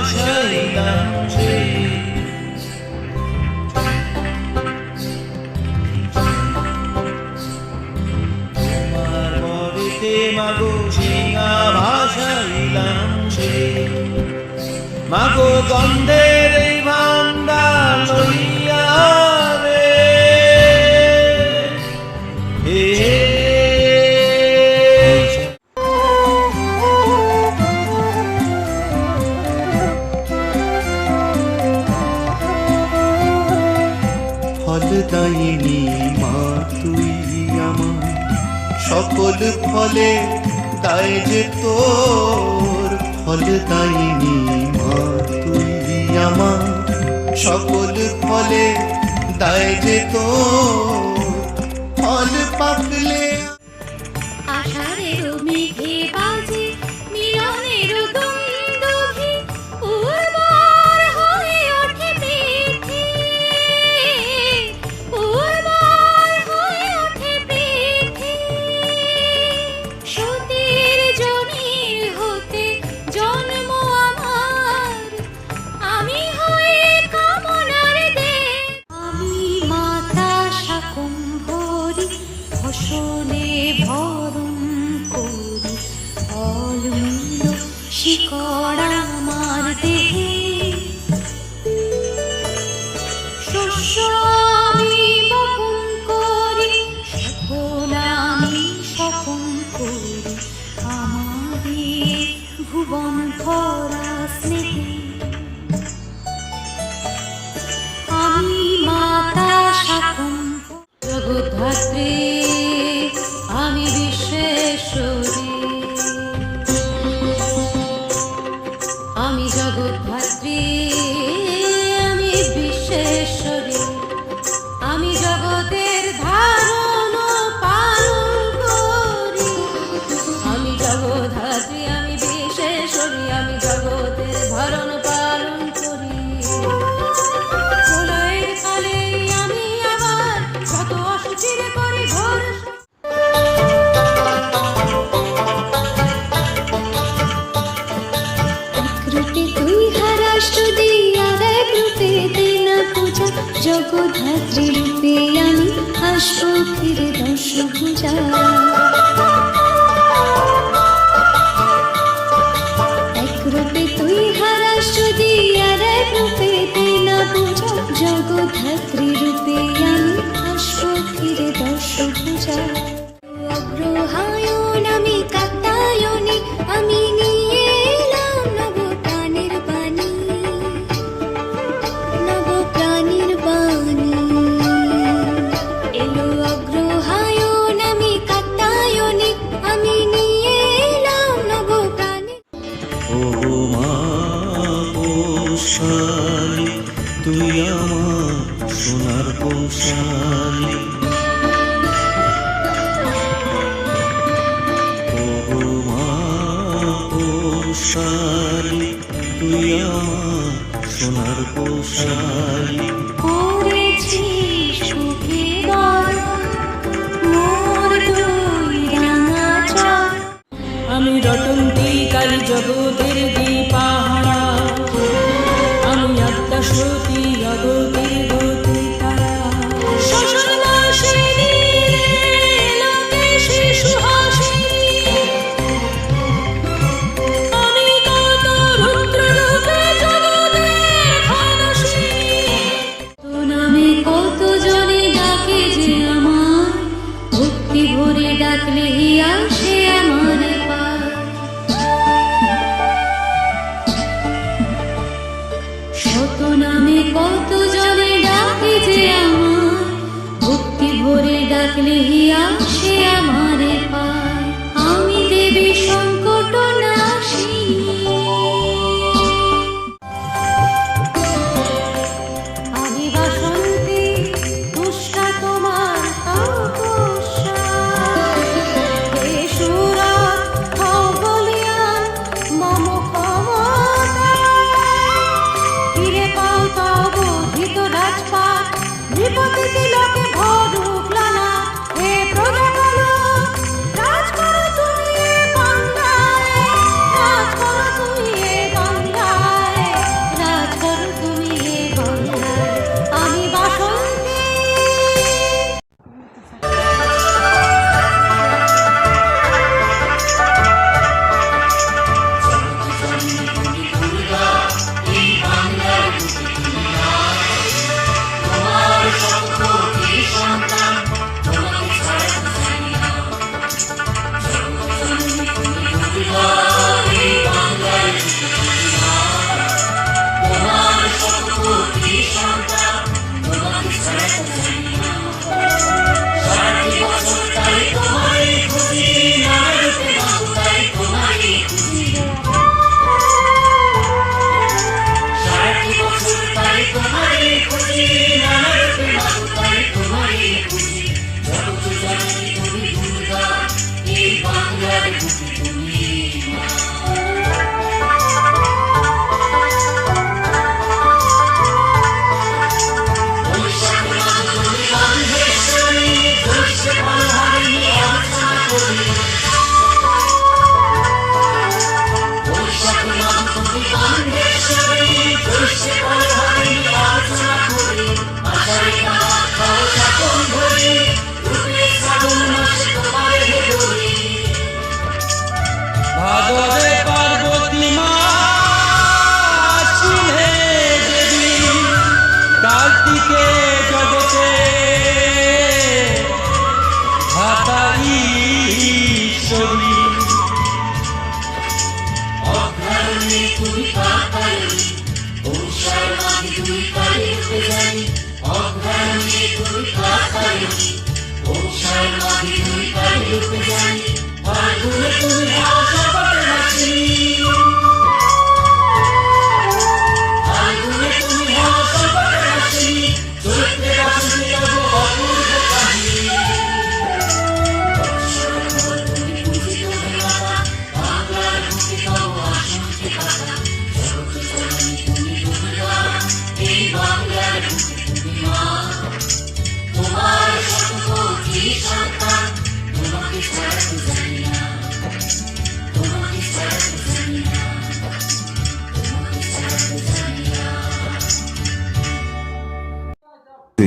ভাসাইলাম সে। তোমার বরেতে মাগো শিঙা ভাসাইলাম সে। মাগো গন্ধের এই ভান্ডার লইয়া রে ফলদায়িনী মা তুই আমার, সকল ফলে দায় যে তোর। ফলদায়িনী মা তুই আমার, সকল ফলে দায় যে তোর। ফল পাকলে আষাঢ়ের মেঘে বাজে মিলনের দুন্দুভি, উর্বর হয়ে ওঠে পৃথিবী, উর্বর হয়ে ওঠে পৃথিবী। সতীর জনির হতে জন্ম আমার, আমি হয়ে কামনার দেব। আমি মাতা শাকম্ভরী, ফসলে ভরণ করি ফলমূল শিকড় আমার দেহে। শস্য আমি বপন করি, সকল আমি স্বপন করি আমাদের ভুবন ভরা স্নেহে। আমি মাতা শাকম্ভরী, জগদ্ধাত্রী আমি বিশ্বেশ্বরী, আমি জগদ্ধাত্রী আমি বিশ্বেশ্বরী। আমি জগতের ধারণ পালন করি, আমি জগদ্ধাত্রী আমি বিশ্বেশ্বরী, আমি জগতের ধারণ পালন করি। প্রলয়ের কালে আমি আবার শত অসুচির করি ঘোর। রূপে তুই হারাস যদি আর এক রূপে দে না পূজা, জগদ্ধাত্রী রূপে আমি আসবো ফিরে দশভুজা। এক রূপে তুই হারাস যদি আর এক রূপে দে না পূজা, জগদ্ধাত্রী রূপে আমি আসবো ফিরে দশভুজা। অগ্রহায়ণ আমি কাত্যায়নী, আমি নিয়ে এলাম নব প্রাণের বাণী, নব প্রাণের বাণী। এলো অগ্রহায়ণ আমি কাত্যায়নী, আমি নিয়ে এলাম নব প্রাণের। ও মা পৌষালী, তুই আমার সোনার পৌষালী। ও মা পৌষালী, তুই আমার সোনার পৌষালী। করেছি সুখে বরণ মোর দুই রাঙা চর। আমি রটন্তি কালী জগতের দীপাহারা, আমি আত্মা সতী জগতের গতি তারা। শ্বশুরবাসিনী লোকে শিশুহাসিনী, আমি কত রুদ্ররূপে জগতের খানসিনী। তোর নামে কত জনে ডাকে যে আমার, ভক্তি ভরে ডাকলে আসে আমার পার। শত নামে কত জনে ডাকে যে আমার, ভক্তি ভরে ডাকলে আসে আমার পার। আমি দেবী সংকট নাশিনী, আমি বাসন্তী তুষ্টা তোমার তপস্যা। হে সুরত হও বলিয়ান মম ক্ষমতা, ফিরে পাও তব ধৃত রাজপাট, নৃপতি তিলকে ভরুক লানা। হে প্রজাকাল রাজ করো তুমি বাংলা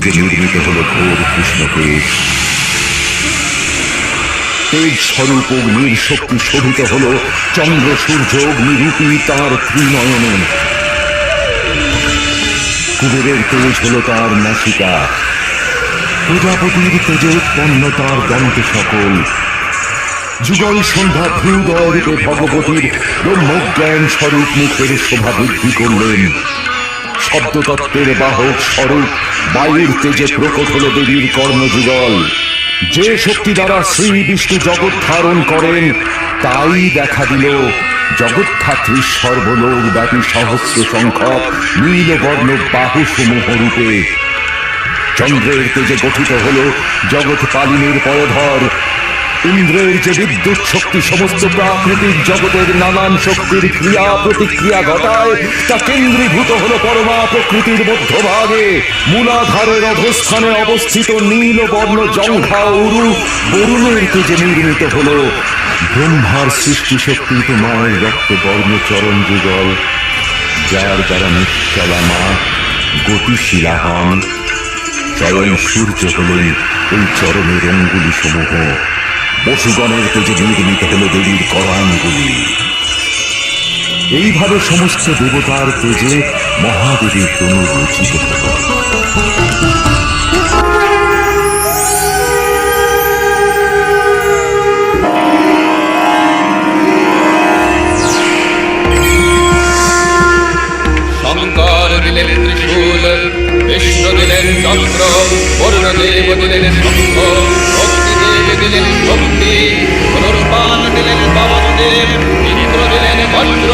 তেজে নির্মিত হল ঘোর কৃষ্ণকেশ। তেজ স্বরূপ অগ্নির শক্তি শোভিত হল চন্দ্র সূর্য অগ্নিরূপী তার ত্রিনয়নে। কুবেরের তেজ হল তার নাসিকা, প্রজাপতির তেজে উৎপন্ন তার দন্ত সকল। যুগল সন্ধ্যা ভ্রুদয় রূপে ভগবতীর ব্রহ্মজ্ঞান স্বরূপ মুখের শোভা বৃদ্ধি করলেন। শব্দতত্ত্বের বাহক স্বরূপ বায়ুর তেজে প্রকট হল দেবীর কর্ণযুগল। যে শক্তি দ্বারা শ্রী বিষ্ণু জগৎ ধারণ করেন তাই দেখা দিল জগৎধাত্রীর সর্বলোক ব্যাপী সহস্র সংখ্যক নীলবর্ণ বাহু সমূহ রূপে। চন্দ্রের তেজে গঠিত হল জগৎ পালিনীর পয়ধর। ইন্দ্রের যে বিদ্যুৎ শক্তি সমস্ত প্রাকৃতিক জগতের নানান শক্তির ক্রিয়া প্রতিক্রিয়া ঘটায়, তা কেন্দ্রীভূত হল পরমা প্রকৃতির মধ্যভাগে। মূলাধারের অধস্থানে অবস্থিত নীলবর্ণ জঙ্ঘা উরু বরুণের তেজে নির্মিত হল ব্রহ্মার সৃষ্টি শক্তিত মায়ের রক্তবর্ণ চরণ যুগল, যার দ্বারা নিশ্চলা মা গতিশীলা হন। স্বয়ং সূর্য হলেন এই চরণের অঙ্গুলি সমূহ। বসুগণের তেজে নির্মিত হল দেবীর করাঙ্গুলি। এইভাবে সমস্ত দেবতার তেজে মহাদেবীর তনু রচিত হল। শঙ্কর দিলেন ত্রিশূল, বিষ্ণু দিলেন চক্র, বরুণদেব দিলেন শঙ্খ, ভক্তিদেব দিলেন শক্তি, পুনর্বাণ দিলেন বামদেব, ইন্দ্র দিলেন বজ্র,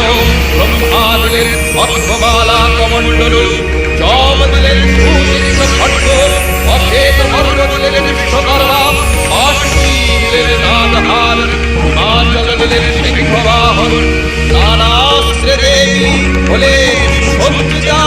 ব্রহ্মা দিলেন অশ্বমালা কমণ্ডলু, যম দিলেন সুতীক্ষ্ণ খড়্গ, অশেষ বর্গ দিলেন বিশ্বকর্মা, অশ্বী দিলেন নাদহার, হিমাচল দিলেন সিংহবাহন, নানাস্ত্রে দেবী হলেন সঞ্চিতা।